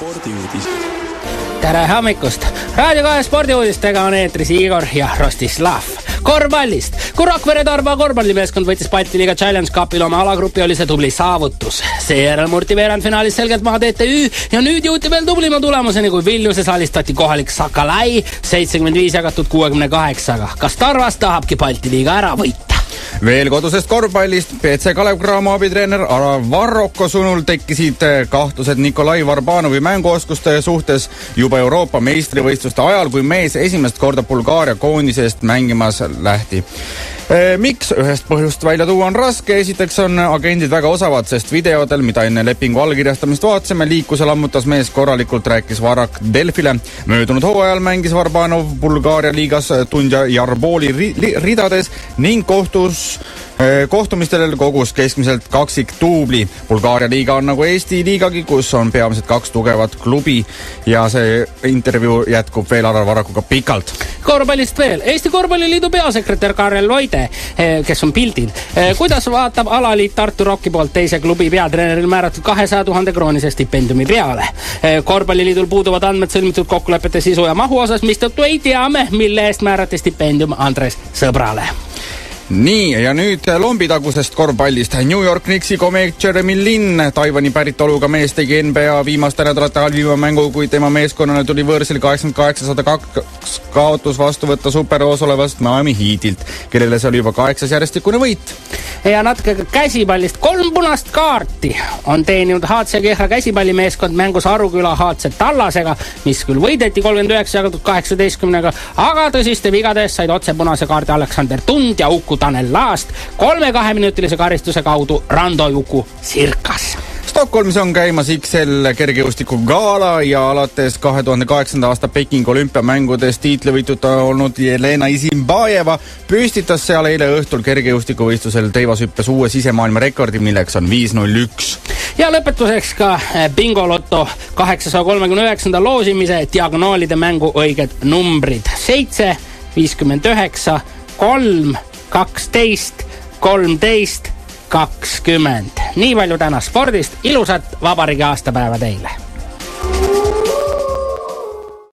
Spordiuudis. Tere hommikust! Raadio 2 spordiuudistega on eetris Igor ja Rostislav. Korvpallist. Kui Rakvere Tarva korvpallimeeskond võttis Balti Liiga Challenge Cupil oma alagrupi, oli see tubli saavutus. Seejärel murti veerandfinaalis selgelt maha TTÜ ja nüüd jõuti veel tublima tulemuseni, kui Vilniuses alistati kohalik Sakalai 75 jagatud 68-ga. Kas Tarvas tahabki Balti Liiga ära võita? Veel kodusest korvpallist. PC Kalev Cramo abitreener Alar Varroko sõnul tekkisid kahtlused Nikolai Varbanovi mänguoskuste suhtes juba Euroopa meistrivõistluste ajal, kui mees esimest korda Bulgaaria koondisest mängimas lähti. Miks ühest põhjust välja tuua on raske? Esiteks on agendid väga osavad, sest videodel, mida enne lepingu allkirjastamist vaatsime, liikuse lammutas mees korralikult, rääkis Varrak Delfile. Möödunud hooajal mängis Varbanov Bulgaaria liigas Tundja Jarbooli ridades ning kohtumistel kogus keskmiselt kaksiktuubli. Bulgaaria liiga on nagu Eesti liigagi, kus on peamiselt 2 tugevat klubi ja see intervjuu jätkub veel Alar Varrakuga pikalt. Korvpallist veel. Eesti Korvpalliliidu peasekretär Karel Loide, kes on pildil. Kuidas vaatab alaliit Tartu Rocki poolt teise klubi peatreeneril määratud 200 000 kroonise stipendiumi peale? Korvpalliliidul puuduvad andmed sõlmitud kokkulepete sisu ja mahu osas, mistõttu ei teame, mille eest määrati stipendium Andres Sõbrale. Nii, ja nüüd lombitagusest korvpallist. New York Knicksi komeek Jeremy Lin, Taiwani päritoluga mees, tegi NBA viimaste nädalate halvima mängu, kui tema meeskonnale tuli võõrsil 88-102 kaotus vastu võtta superoos olevast Miami Heatilt, kellele see oli juba 8. järjestikune võit. Ja natuke käsipallist. 3 punast kaarti on teeninud HC Kehra käsipallimeeskond mängus Aruküla HC Tallasega, mis küll võideti 39 jagatud 18-ga, aga tõsiste vigades said otse punase kaardi Aleksander Tund ja Uku Tanel Laast 3-2-minutilise karistuse kaudu Rando Juku Sirkas. Stockholmis on käimas XL kergejõustiku gaala ja alates 2008. aasta Peking olümpiamängudest tiitlivõituta olnud Jelena Isimbajeva püstitas seal eile õhtul kergejõustikuvõistlusel teivashüppes uue sisemaailma rekordi, milleks on 5.01. Ja lõpetuseks ka Bingolotto 839. loosimise diagonaalide mängu õiged numbrid 7, 59, 3, 12, 13, 20. Nii palju täna spordist. Ilusat vabariigi aastapäeva teile!